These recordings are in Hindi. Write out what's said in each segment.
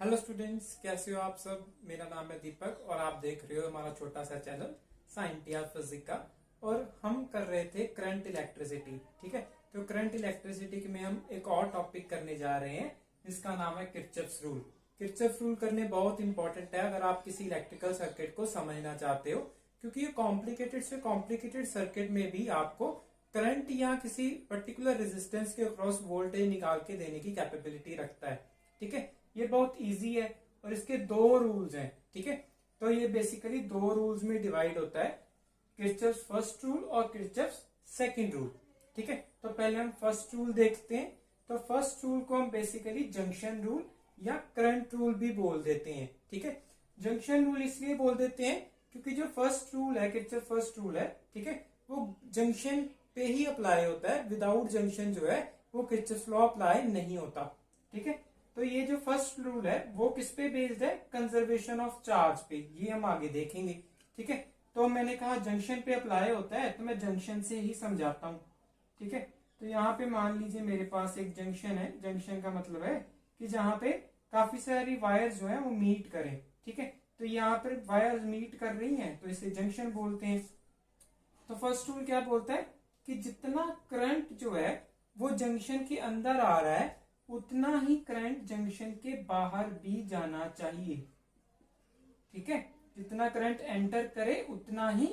हेलो स्टूडेंट्स, कैसे हो आप सब। मेरा नाम है दीपक और आप देख रहे हो हमारा छोटा सा चैनल साइंटिया फिजिक का। और हम कर रहे थे करंट इलेक्ट्रिसिटी। ठीक है, तो करंट इलेक्ट्रिसिटी में हम एक और टॉपिक करने जा रहे हैं जिसका नाम है किरचॉफ्स रूल। किरचॉफ्स रूल करने बहुत इंपॉर्टेंट है अगर आप किसी इलेक्ट्रिकल सर्किट को समझना चाहते हो, क्योंकि ये कॉम्प्लिकेटेड से कॉम्प्लिकेटेड सर्किट में भी आपको करंट या किसी पर्टिकुलर रेजिस्टेंस के अक्रॉस वोल्टेज निकाल के देने की कैपेबिलिटी रखता है। ठीक है, ये बहुत इजी है और इसके दो रूल्स हैं। ठीक है, तो ये बेसिकली दो रूल्स में डिवाइड होता है, किरचॉफ्स फर्स्ट रूल और किरचॉफ्स सेकंड रूल। ठीक है, तो पहले हम फर्स्ट रूल देखते हैं। तो फर्स्ट रूल को हम बेसिकली जंक्शन रूल या करंट रूल भी बोल देते हैं। ठीक है, जंक्शन रूल इसलिए बोल देते हैं क्योंकि जो फर्स्ट रूल है, किरचॉफ्स फर्स्ट रूल है, ठीक है, वो जंक्शन पे ही अप्लाई होता है। विदाउट जंक्शन जो है वो किरचॉफ्स लॉ अप्लाई नहीं होता। ठीक है, तो ये जो फर्स्ट रूल है वो किस पे बेस्ड है? कंजर्वेशन ऑफ चार्ज पे। ये हम आगे देखेंगे। ठीक है, तो मैंने कहा जंक्शन पे अप्लाई होता है, तो मैं जंक्शन से ही समझाता हूं। ठीक है, तो यहाँ पे मान लीजिए मेरे पास एक जंक्शन है। जंक्शन का मतलब है कि जहां पे काफी सारी वायर्स जो है वो मीट करें। ठीक है, तो यहाँ पर वायर्स मीट कर रही हैं तो इसे जंक्शन बोलते हैं। तो फर्स्ट रूल क्या बोलता है कि जितना करंट जो है वो जंक्शन के अंदर आ रहा है उतना ही करंट जंक्शन के बाहर भी जाना चाहिए। ठीक है, जितना करंट एंटर करे उतना ही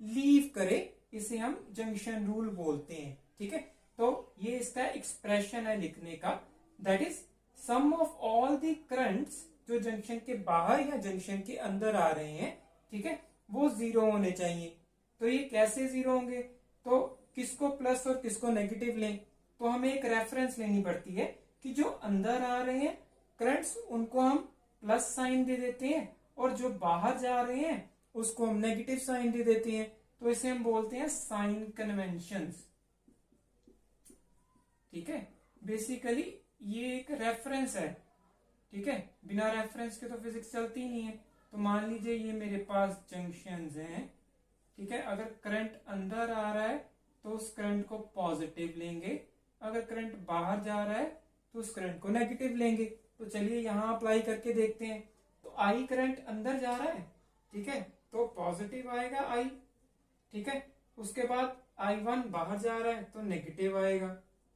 लीव करे, इसे हम जंक्शन रूल बोलते हैं। ठीक है, तो ये इसका एक्सप्रेशन है लिखने का, that is sum of all the currents जो जंक्शन के बाहर या जंक्शन के अंदर आ रहे हैं, ठीक है, वो जीरो होने चाहिए। तो ये कैसे जीरो होंगे? तो किसको प्लस और किसको नेगेटिव लें? तो हमें एक रेफरेंस लेनी पड़ती है कि जो अंदर आ रहे हैं करंट्स उनको हम प्लस साइन दे देते हैं और जो बाहर जा रहे हैं उसको हम नेगेटिव साइन दे देते हैं। तो इसे हम बोलते हैं साइन कन्वेंशंस। ठीक है, बेसिकली ये एक रेफरेंस है। ठीक है, बिना रेफरेंस के तो फिजिक्स चलती ही नहीं है। तो मान लीजिए ये मेरे पास जंक्शंस हैं। ठीक है, अगर करंट अंदर आ रहा है तो उस करंट को पॉजिटिव लेंगे, अगर करंट बाहर जा रहा है तो उस करंट को नेगेटिव लेंगे। तो चलिए यहां अप्लाई करके देखते हैं। तो आई करंट अंदर जा रहा है, ठीक है, तो पॉजिटिव आएगा आई। ठीक है, उसके बाद I1 बाहर जा रहा है तो नेगेटिव आएगा,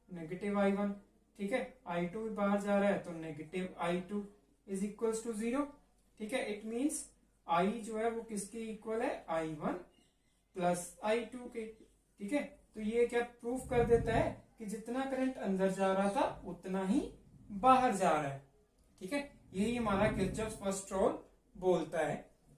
नेगेटिव I1। ठीक है, I2 बाहर जा रहा है तो negative I2 is equals to 0। ठीक है, इट मीन्स I जो है वो किसके इक्वल है? I1 प्लस I2 के। ठीक है, तो ये क्या प्रूफ कर देता है कि जितना करंट अंदर जा रहा था उतना ही बाहर जा रहा है। ठीक है, यही हमारा किरचॉफ्स फर्स्ट रूल बोलता है।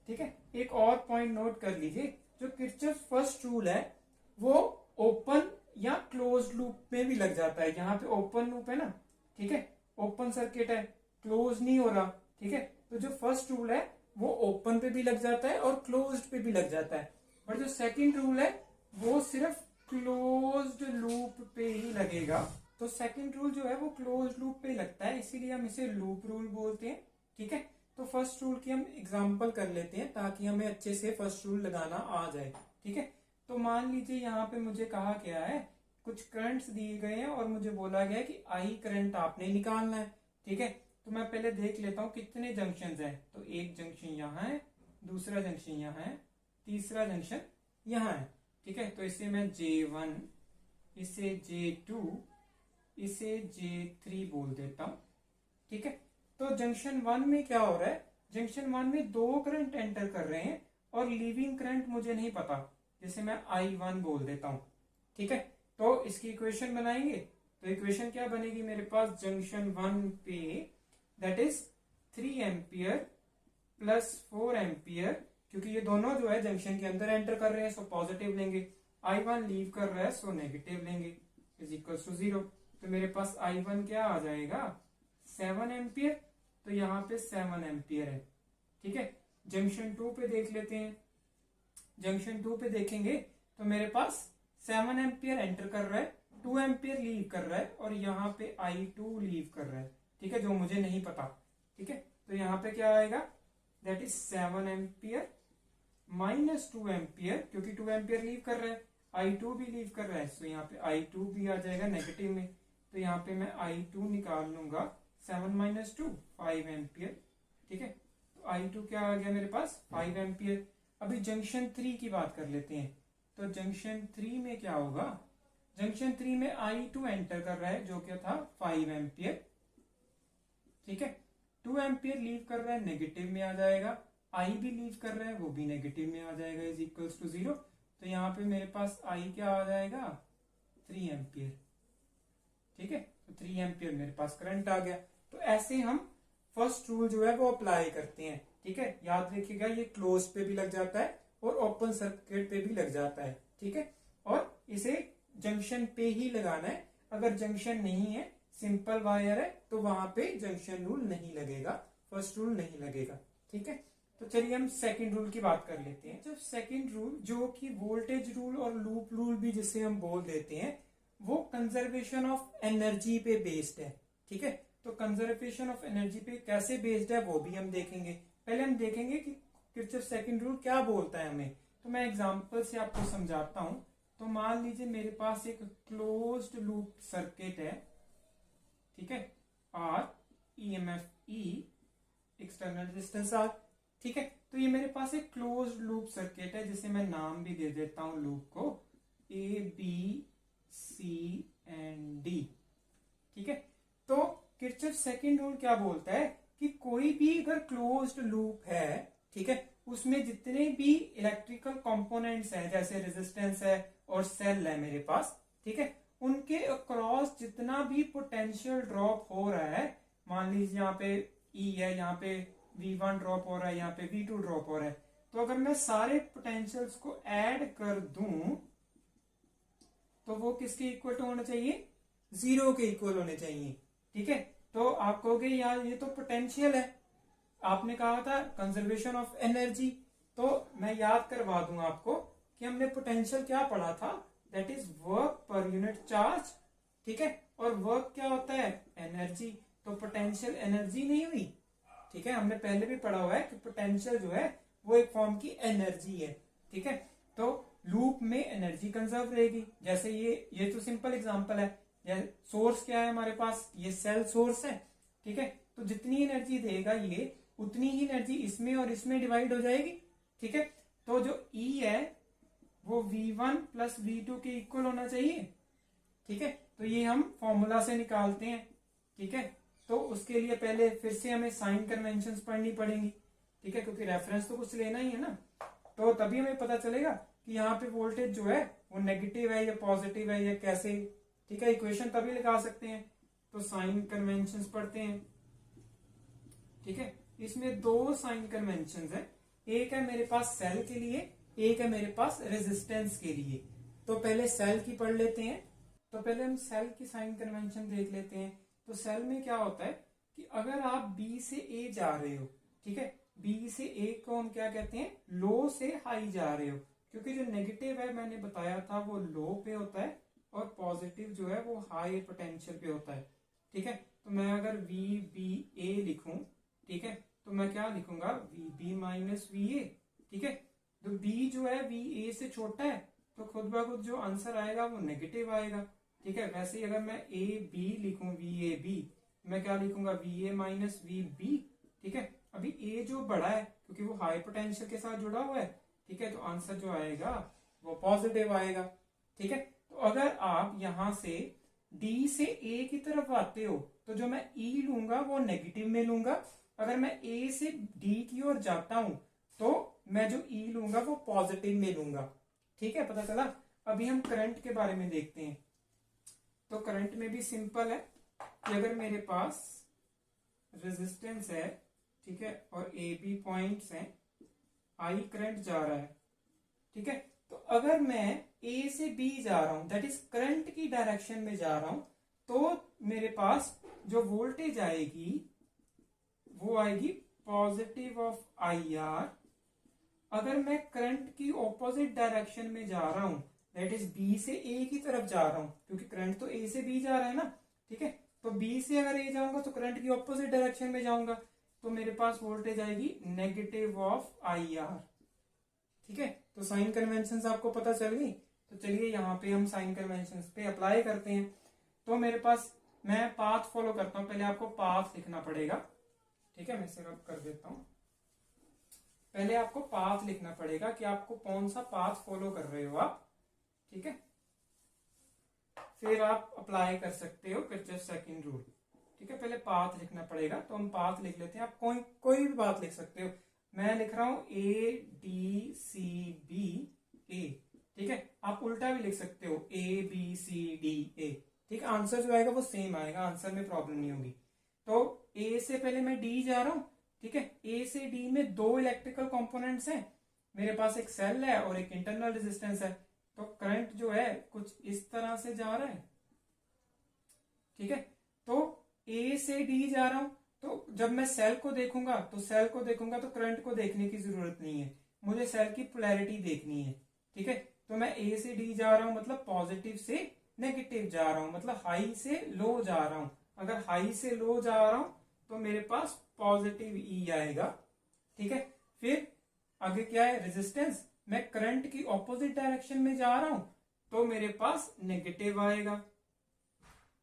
ठीक है, एक और पॉइंट नोट कर लीजिए, जो किरचॉफ्स फर्स्ट रूल है वो ओपन या क्लोज लूप में भी लग जाता है। यहाँ पे ओपन लूप है ना, ठीक है, ओपन सर्किट है, क्लोज नहीं हो रहा। ठीक है, तो जो फर्स्ट रूल है वो ओपन पे भी लग जाता है और क्लोज्ड पे भी लग जाता है। और जो सेकंड रूल है वो सिर्फ क्लोज्ड लूप पे ही लगेगा। तो सेकंड रूल जो है वो क्लोज्ड लूप पे लगता है, इसीलिए हम इसे लूप रूल बोलते हैं। ठीक है, तो फर्स्ट रूल की हम एग्जांपल कर लेते हैं ताकि हमें अच्छे से फर्स्ट रूल लगाना आ जाए। ठीक है, तो मान लीजिए यहाँ पे मुझे कहा गया है कुछ करंट्स दिए गए हैं और मुझे बोला गया है कि आई करंट आपने निकालना है। ठीक है, तो मैं पहले देख लेता हूँ कितने जंक्शन हैं। तो एक जंक्शन यहाँ है, दूसरा जंक्शन यहाँ है, तीसरा जंक्शन यहाँ है। ठीक है, तो इसे मैं J1, इसे J2, इसे J3 बोल देता हूं। ठीक है, तो जंक्शन 1 में क्या हो रहा है? जंक्शन 1 में दो करंट एंटर कर रहे हैं और लीविंग करंट मुझे नहीं पता, जैसे मैं I1 बोल देता हूं। ठीक है, तो इसकी इक्वेशन बनाएंगे। तो इक्वेशन क्या बनेगी मेरे पास? जंक्शन 1 पे that is 3 ampere plus 4 ampere, क्योंकि ये दोनों जो है जंक्शन के अंदर एंटर कर रहे हैं सो पॉजिटिव लेंगे, I1 लीव कर रहा है सो नेगेटिव लेंगे, इज इक्वल टू 0। तो मेरे पास I1 क्या आ जाएगा? 7 एम्पियर। तो यहाँ पे 7 एम्पियर है। ठीक है, जंक्शन 2 पे देख लेते हैं। जंक्शन 2 पे देखेंगे तो मेरे पास 7 एम्पियर एंटर कर रहा है, 2 एम्पियर लीव कर रहा है और यहाँ पे I2 लीव कर रहा है। ठीक है, जो मुझे नहीं पता। ठीक है, तो यहाँ पे क्या आएगा? That is 7 ampere minus 2 ampere, क्योंकि 2 एम्पियर लीव कर रहा है, I2 भी लीव कर रहा है, सो यहाँ पे I2 भी आ जाएगा नेगेटिव में। तो यहाँ पे मैं I2 निकाल लूंगा 7 माइनस 2 5 एम्पियर। ठीक है, तो I2 क्या आ गया मेरे पास 5 एम्पियर। अभी जंक्शन 3 की बात कर लेते हैं। तो जंक्शन 3 में क्या होगा, जंक्शन 3 में I2 एंटर कर रहा है जो क्या था 5 एम्पियर। ठीक है, 2 एम्पियर लीव कर रहा है, नेगेटिव में आ जाएगा। I भी लीव कर रहा है, वो भी नेगेटिव में आ जाएगा, इज इक्वल्स टू 0। तो यहाँ पे मेरे पास I क्या आ जाएगा 3 एम्पियर। ठीक है, तो 3 एम्पियर मेरे पास करंट आ गया। तो ऐसे हम फर्स्ट रूल जो है वो अप्लाई करते हैं। ठीक है, याद रखिएगा ये क्लोज पे भी लग जाता है और ओपन सर्किट पे भी लग जाता है। ठीक है, और इसे जंक्शन पे ही लगाना है। अगर जंक्शन नहीं है, सिंपल वायर है, तो वहां पे जंक्शन रूल नहीं लगेगा, फर्स्ट रूल नहीं लगेगा। ठीक है, तो चलिए हम सेकंड रूल की बात कर लेते हैं। जब सेकंड रूल जो कि वोल्टेज रूल और लूप रूल भी जिसे हम बोल देते हैं, वो कंजर्वेशन ऑफ एनर्जी पे बेस्ड है। ठीक है, तो कंजर्वेशन ऑफ एनर्जी पे कैसे बेस्ड है वो भी हम देखेंगे। पहले हम देखेंगे कि किरचॉफ सेकंड रूल क्या बोलता है हमें। तो मैं एग्जांपल से आपको समझाता हूं। तो मान लीजिए मेरे पास एक क्लोज्ड लूप सर्किट है। ठीक है, R EMF E external resistance R। ठीक है, तो ये मेरे पास एक क्लोज्ड लूप सर्किट है जिसे मैं नाम भी दे देता हूं लूप को ABCD। ठीक है, तो किरचॉफ सेकंड रूल क्या बोलता है कि कोई भी अगर क्लोज्ड लूप है, ठीक है, उसमें जितने भी इलेक्ट्रिकल कंपोनेंट्स हैं, जैसे रेजिस्टेंस है और सेल है मेरे पास, ठीक है, उनके अक्रॉस जितना भी पोटेंशियल ड्रॉप हो रहा है, मान लीजिए यहाँ पे E है, यहाँ पे V1 ड्रॉप हो रहा है, यहाँ पे V2 ड्रॉप हो रहा है, तो अगर मैं सारे पोटेंशियल्स को ऐड कर दूं तो वो किसके इक्वल टू होना चाहिए, 0 के इक्वल होने चाहिए। ठीक है, तो आप कहोगे यार ये तो पोटेंशियल है, आपने कहा था कंजर्वेशन ऑफ एनर्जी, तो मैं याद करवा दूं आपको कि हमने पोटेंशियल क्या पढ़ा था, that is work per unit charge. ठीक है, और वर्क क्या होता है, एनर्जी। तो पोटेंशियल एनर्जी नहीं हुई। ठीक है, हमने पहले भी पढ़ा हुआ है कि पोटेंशियल जो है वो एक फॉर्म की एनर्जी है। ठीक है, तो लूप में एनर्जी कंजर्व रहेगी। जैसे ये तो सिंपल एग्जांपल है। सोर्स क्या है हमारे पास, ये सेल सोर्स है। ठीक है, तो जितनी एनर्जी देगा ये, उतनी ही एनर्जी इसमें और इसमें डिवाइड हो जाएगी। ठीक है, तो जो E है वो V1 प्लस V2 के इक्वल होना चाहिए। ठीक है, तो ये हम फॉर्मूला से निकालते हैं। ठीक है, तो उसके लिए पहले फिर से हमें साइन कन्वेंशंस पढ़नी पड़ेंगी। ठीक है, क्योंकि रेफरेंस तो कुछ लेना ही है ना, तो तभी हमें पता चलेगा कि यहाँ पे वोल्टेज जो है वो नेगेटिव है या पॉजिटिव है या कैसे। ठीक है, इक्वेशन तभी लगा सकते हैं। तो साइन कन्वेंशंस पढ़ते हैं। ठीक है, इसमें 2 साइन कन्वेंशंस है, एक है मेरे पास सेल के लिए, एक है मेरे पास रेजिस्टेंस के लिए। तो पहले सेल की पढ़ लेते हैं। तो पहले हम सेल की साइन कन्वेंशन देख लेते हैं। तो सेल में क्या होता है कि अगर आप B से A जा रहे हो, ठीक है, B से A को हम क्या कहते हैं, लो से हाई जा रहे हो, क्योंकि जो नेगेटिव है मैंने बताया था वो लो पे होता है और पॉजिटिव जो है वो हाई पोटेंशियल पे होता है। ठीक है, तो मैं अगर VBA लिखूं, ठीक है, तो मैं क्या लिखूंगा VB माइनस VA। ठीक है, तो B जो है VA से छोटा है, तो खुद ब खुद जो आंसर आएगा वो नेगेटिव आएगा। ठीक है, वैसे ही अगर मैं AB लिखूं VAB, मैं क्या लिखूंगा VA माइनस VB। ठीक है, अभी A जो बड़ा है क्योंकि वो हाई पोटेंशियल के साथ जुड़ा हुआ है। ठीक है, तो आंसर जो आएगा वो पॉजिटिव आएगा। ठीक है, तो अगर आप यहां से D से A की तरफ आते हो तो जो मैं E लूंगा वो नेगेटिव में लूंगा। अगर मैं A से D की ओर जाता हूं तो मैं जो E लूंगा वो पॉजिटिव में लूंगा। ठीक है, पता चला। अभी हम करंट के बारे में देखते हैं। तो करंट में भी सिंपल है कि अगर मेरे पास रेजिस्टेंस है, ठीक है, और AB पॉइंट्स हैं, I करंट जा रहा है। ठीक है, तो अगर मैं A से B जा रहा हूं, दैट इज करंट की डायरेक्शन में जा रहा हूं, तो मेरे पास जो वोल्टेज आएगी वो आएगी पॉजिटिव ऑफ IR। अगर मैं करंट की ऑपोजिट डायरेक्शन में जा रहा हूं, दैट इज B से A की तरफ जा रहा हूं, क्योंकि करंट तो A से B जा रहा है ना। ठीक है, तो B से अगर A जाऊंगा तो करंट की ऑपोजिट डायरेक्शन में जाऊंगा, तो मेरे पास वोल्टेज आएगी नेगेटिव ऑफ IR। ठीक है, तो साइन कन्वेंशन आपको पता चल गई। तो चलिए यहाँ पे हम साइन कन्वेंशन पे अप्लाई करते हैं। तो मेरे पास मैं पाथ फॉलो करता हूं, पहले आपको पाथ लिखना पड़ेगा। ठीक है, मैं इसे रब कर देता हूं। पहले आपको पाथ लिखना पड़ेगा कि आपको कौन सा पाथ फॉलो कर रहे हो आप। ठीक है, फिर आप अप्लाई कर सकते हो किरचॉफ सेकंड रूल। ठीक है, पहले पाथ लिखना पड़ेगा, तो हम पाथ लिख लेते हैं। आप कोई भी पाथ लिख सकते हो। मैं लिख रहा हूं ADCB A। ठीक है, आप उल्टा भी लिख सकते हो ABCDA। ठीक है, आंसर जो आएगा वो सेम आएगा, आंसर में प्रॉब्लम नहीं होगी। तो ए से पहले मैं डी जा रहा हूं। ठीक है, ए से डी में 2 इलेक्ट्रिकल कंपोनेंट्स हैं। मेरे पास एक सेल है और एक इंटरनल रेजिस्टेंस है। तो करंट जो है कुछ इस तरह से जा रहा है। ठीक है, तो ए से डी जा रहा हूं, तो जब मैं सेल को देखूंगा तो करंट को देखने की जरूरत नहीं है, मुझे सेल की पोलैरिटी देखनी है। ठीक है, तो मैं ए से डी जा रहा हूं मतलब पॉजिटिव से नेगेटिव जा रहा हूं, मतलब हाई से लो जा रहा हूं। अगर हाई से लो जा रहा हूं तो मेरे पास पॉजिटिव ई आएगा। ठीक है, फिर आगे क्या है, रेजिस्टेंस। मैं करंट की ऑपोजिट डायरेक्शन में जा रहा हूं तो मेरे पास नेगेटिव आएगा।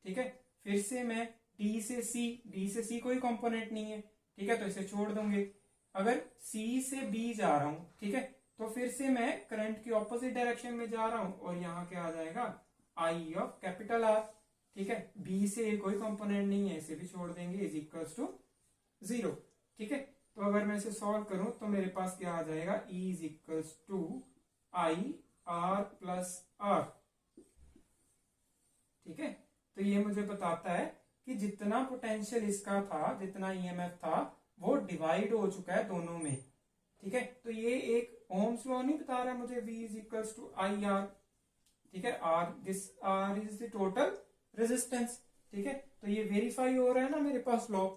ठीक है, फिर से मैं डी से सी कोई कंपोनेंट नहीं है। ठीक है, तो इसे छोड़ दूंगे। अगर सी से बी जा रहा हूं, ठीक है, तो फिर से मैं करंट की ऑपोजिट डायरेक्शन में जा रहा हूं और यहां क्या आ जाएगा, आई ऑफ कैपिटल आर। ठीक है, बी से कोई कंपोनेंट नहीं है, इसे भी छोड़ देंगे, इज इक्वल्स टू 0। ठीक है, तो अगर मैं इसे सॉल्व करूं तो मेरे पास क्या आ जाएगा, E is equals to I R plus R. ठीक है, तो ये मुझे बताता है कि जितना पोटेंशियल इसका था, जितना ईएमएफ था, वो डिवाइड हो चुका है दोनों में। ठीक है, तो ये एक ओम्स लॉ नहीं बता रहा मुझे, V is equals to I R. ठीक है, R this R is the total resistance. ठीक है, तो ये वेरीफाई हो रहा है ना मेरे पास लॉ।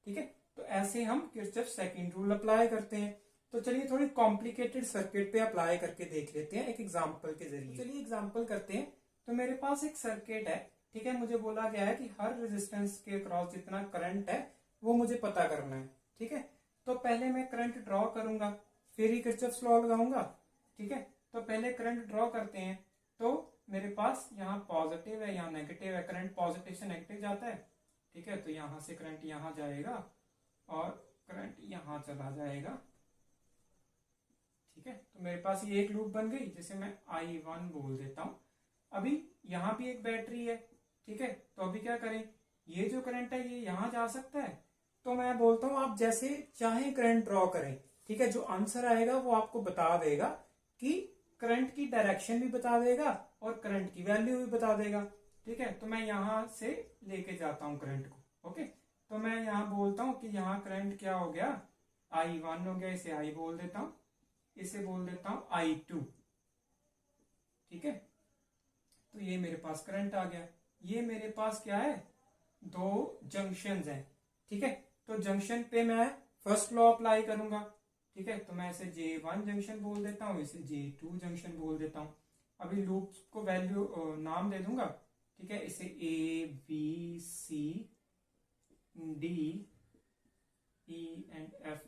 ठीक है, तो ऐसे हम किरचॉफ सेकंड रूल अप्लाई करते हैं। तो चलिए थोड़ी कॉम्प्लिकेटेड सर्किट पे अप्लाई करके देख लेते हैं एक एग्जांपल के जरिए। चलिए एग्जांपल करते हैं। तो मेरे पास एक सर्किट है। ठीक है, मुझे बोला गया है कि हर रेजिस्टेंस के क्रॉस जितना करंट है वो मुझे पता करना है। ठीक है, तो पहले मैं करंट ड्रॉ करूंगा, फिर ही किरचॉफ्स लॉ लगाऊंगा। ठीक है, तो पहले करंट ड्रॉ करते हैं। तो मेरे पास यहाँ पॉजिटिव है, यहाँ नेगेटिव है, करंट पॉजिटिव से नेगेटिव जाता है। ठीक है, तो यहां से करंट यहां जाएगा और करंट यहां चला जाएगा। ठीक है, तो मेरे पास ये एक लूप बन गई, जिसे मैं I1 बोल देता हूं। अभी यहां भी एक बैटरी है। ठीक है, तो अभी क्या करें, ये जो करंट है ये यहां जा सकता है। तो मैं बोलता हूं आप जैसे चाहे करंट ड्रॉ करें। ठीक है, जो आंसर आएगा वो आपको बता देगा कि करंट की डायरेक्शन भी बता देगा और करंट की वैल्यू भी बता देगा। ठीक है, तो मैं यहां से लेके जाता हूं करंट को। ओके, तो मैं यहां बोलता हूं कि यहां करंट क्या हो गया, I1 हो गया, इसे I बोल देता हूं, इसे बोल देता हूं I2। ठीक है, तो ये मेरे पास करंट आ गया। ये मेरे पास क्या है, 2 जंक्शंस हैं। ठीक है, तो जंक्शन पे मैं फर्स्ट लॉ अप्लाई करूंगा। ठीक है, तो मैं इसे J1 जंक्शन बोल देता हूं, इसे J2 जंक्शन बोल देता हूं। अभी लूप को वैल्यू नाम दे दूंगा। ठीक है, इसे ABCDEF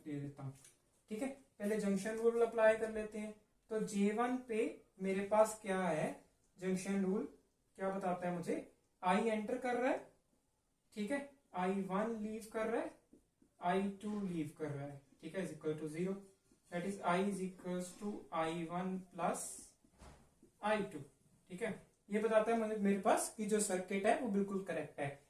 दे देता हूं। ठीक है, पहले जंक्शन रूल अप्लाई कर लेते हैं। तो J1 पे मेरे पास क्या है, जंक्शन रूल क्या बताता है मुझे, I एंटर कर रहा है। ठीक है, I1 लीव कर रहा है, I2 लीव कर रहा है। ठीक है, is equal to 0, that is I is equal to I1 plus I2। ठीक है, ये बताता है मुझे मेरे पास कि जो सर्किट है वो बिल्कुल करेक्ट है।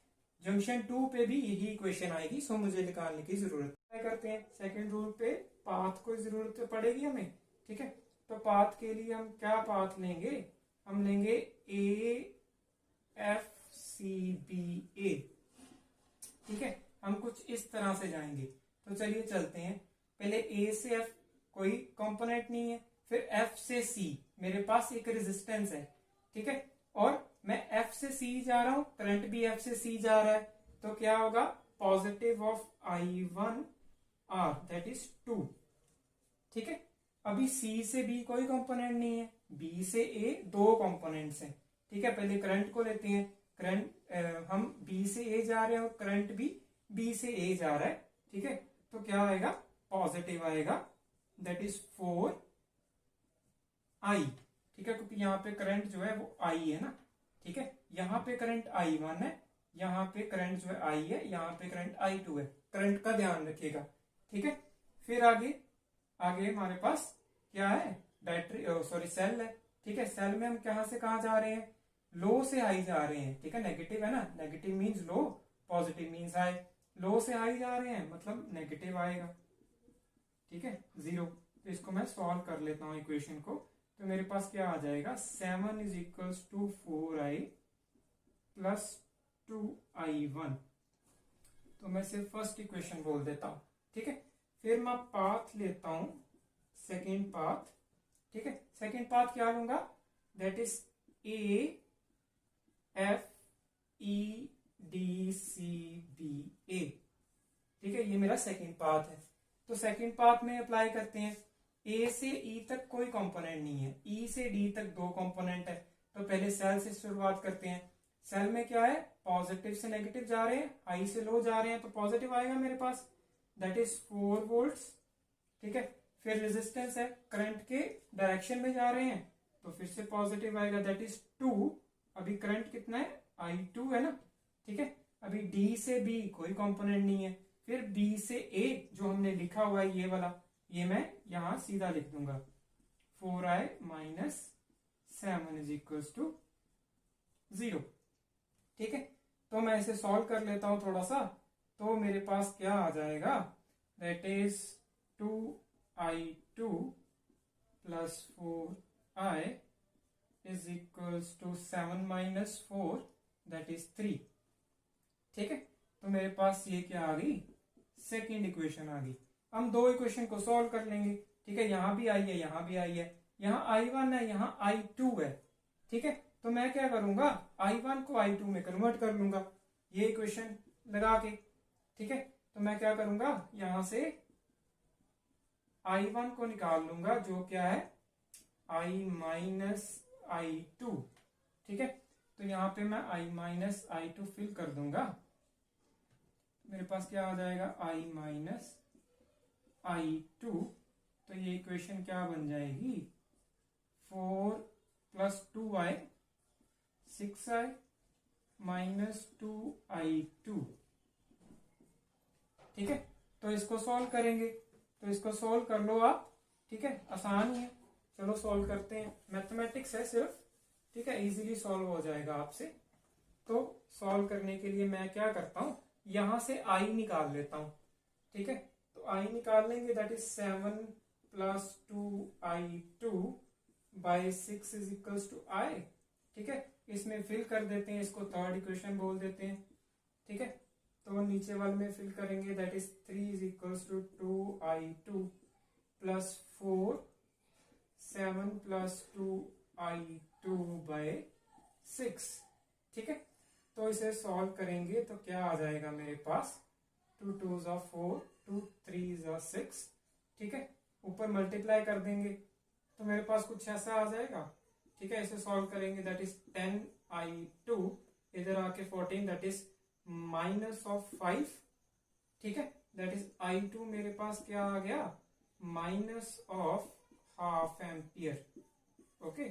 जंक्शन 2 पे भी यही इक्वेशन आएगी, सो मुझे निकालने की जरूरत क्या करते हैं, सेकंड रूल पे पाथ को जरूरत पड़ेगी हमें। ठीक है, तो पाथ के लिए हम क्या पाथ लेंगे, हम लेंगे AFCBA। ठीक है, हम कुछ इस तरह से जाएंगे। तो चलिए चलते हैं। पहले A से F कोई कंपोनेंट नहीं है, फिर F से C मेरे पास एक रेजिस्टेंस है। ठीक है, और मैं F से C जा रहा हूं, करंट भी F से C जा रहा है, तो क्या होगा, positive of I1 R that is 2। ठीक है, अभी C से B कोई कंपोनेंट नहीं है, B से A 2 कंपोनेंट्स हैं। ठीक है, पहले करंट को लेते हैं। करंट हम B से A जा रहे हैं और करंट भी B से A जा रहा है। ठीक है, तो क्या आएगा, पॉजिटिव आएगा, दैट इज 4I। ठीक है, क्योंकि यहाँ पे करंट जो है वो I है ना। ठीक है, यहाँ पे करंट I1 है, यहाँ पे करंट जो है आई है, यहाँ पे करंट I2 है, करंट का ध्यान रखिएगा। ठीक है, फिर आगे आगे हमारे पास क्या है, बैटरी सॉरी सेल है। ठीक है, सेल में हम कहां से कहां जा रहे हैं, लो से हाई जा रहे हैं। ठीक है, नेगेटिव है ना, negative means low, positive means high. Low से हाई जा रहे हैं मतलब नेगेटिव आएगा। ठीक है, 0। तो इसको मैं सॉल्व कर लेता हूं इक्वेशन को। तो मेरे पास क्या आ जाएगा, 7 is equals to 4i plus 2i1। तो मैं सिर्फ फर्स्ट इक्वेशन बोल देता हूं। ठीक है, फिर मैं पाथ लेता हूं, सेकेंड पाथ। ठीक है, सेकेंड पाथ क्या लूंगा, that is A F E D C B A। ठीक है, ये मेरा सेकेंड पाथ है। तो सेकेंड पाथ में अप्लाई करते हैं। A से E तक कोई कंपोनेंट नहीं है, E से D तक 2 कंपोनेंट है। तो पहले सेल से शुरुआत करते हैं। सेल में क्या है, पॉजिटिव से नेगेटिव जा रहे हैं, हाई से लो जा रहे हैं, तो पॉजिटिव आएगा मेरे पास, दैट इज 4 वोल्ट्स। ठीक है, फिर रेजिस्टेंस है, करंट के डायरेक्शन में जा रहे हैं, तो फिर से पॉजिटिव आएगा, दैट इज 2। अभी करंट कितना है, I2 है ना। ठीक है, अभी D से B कोई कंपोनेंट नहीं है। फिर B से A जो हमने लिखा हुआ है ये वाला, ये मैं यहां सीधा लिख दूंगा, 4i minus 7 is equals to 0। ठीक है, तो मैं इसे सॉल्व कर लेता हूं थोड़ा सा। तो मेरे पास क्या आ जाएगा, that is 2i2 plus 4i is equals to 7 minus 4 that is 3। ठीक है, तो मेरे पास ये क्या आ गई, सेकेंड इक्वेशन आ गई। हम 2 इक्वेशन को सॉल्व कर लेंगे। ठीक है, यहां भी आई है, यहां भी आई है, यहां I1 है, यहां I2 है। ठीक है, तो मैं क्या करूंगा, I1 को I2 में कन्वर्ट कर लूंगा ये इक्वेशन लगा के। ठीक है, तो मैं क्या करूंगा, यहां से I1 को निकाल लूंगा जो क्या है I माइनस I2। ठीक है, तो यहां पे मैं I माइनस I2 फिल कर दूंगा। मेरे पास क्या आ जाएगा, I माइनस I2। तो ये इक्वेशन क्या बन जाएगी, 4 plus 2i 6i minus 2i2। ठीक है, तो इसको सॉल्व करेंगे, तो इसको सॉल्व कर लो आप। ठीक है, आसान ही है, चलो सॉल्व करते हैं, मैथमेटिक्स है सिर्फ। ठीक है, इजीली सॉल्व हो जाएगा आपसे। तो सॉल्व करने के लिए मैं क्या करता हूं, यहां से i निकाल लेता हूं। ठीक है, तो i निकाल लेंगे, that is 7 plus 2i2 by 6 is equals to i। ठीक है, इसमें फिल कर देते हैं, इसको थर्ड इक्वेशन बोल देते हैं। ठीक है, तो नीचे वाले में फिल करेंगे, that is 3 is equals to 2i2 plus 4 7 plus 2i2 by 6। ठीक है, तो इसे सॉल्व करेंगे तो क्या आ जाएगा मेरे पास, 2 2 4 2 3 6। ठीक है, ऊपर मल्टीप्लाई कर देंगे तो मेरे पास कुछ ऐसा आ जाएगा। ठीक है, इसे सॉल्व करेंगे, दैट इज 10i2 इधर आके 14, दैट इज माइनस ऑफ 5। ठीक है, दैट इज I2 मेरे पास क्या आ गया, minus of half ampere. Okay,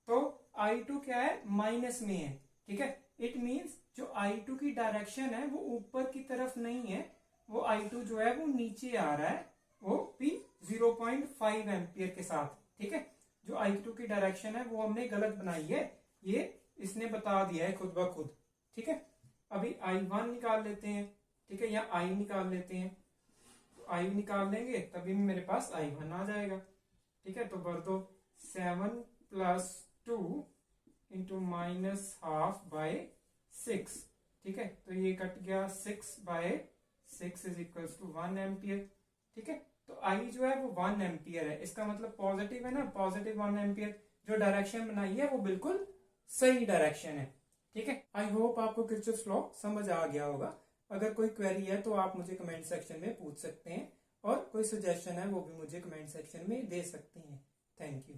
तो I2 क्या है, माइनस में है। ठीक है, इट मींस जो I2 की डायरेक्शन है वो ऊपर की तरफ नहीं है, वो I2 जो है वो नीचे आ रहा है, वो भी 0.5 एम्पियर के साथ। ठीक है, जो I2 की डायरेक्शन है वो हमने गलत बनाई है, ये इसने बता दिया है खुद ब खुद। ठीक है, अभी I1 निकाल लेते हैं। ठीक है, या I निकाल लेते हैं, तो I निकाल लेंगे तभी मेरे पास I1 आ जाएगा। ठीक है, तो भर दो, 7 plus 2 into minus half by 6। ठीक है, तो ये कट गया, 6 by 6 is equals to 1 ampere. ठीक है, तो I जो है वो 1 एम्पियर है, इसका मतलब पॉजिटिव है ना, पॉजिटिव 1 एम्पियर। जो डायरेक्शन बनाई है वो बिल्कुल सही डायरेक्शन है। ठीक है, आई होप आपको किरचॉफ्स लॉ समझ आ गया होगा। अगर कोई क्वेरी है तो आप मुझे कमेंट सेक्शन में पूछ सकते हैं, और कोई सजेशन है वो भी मुझे कमेंट सेक्शन में दे सकते हैं। Thank you.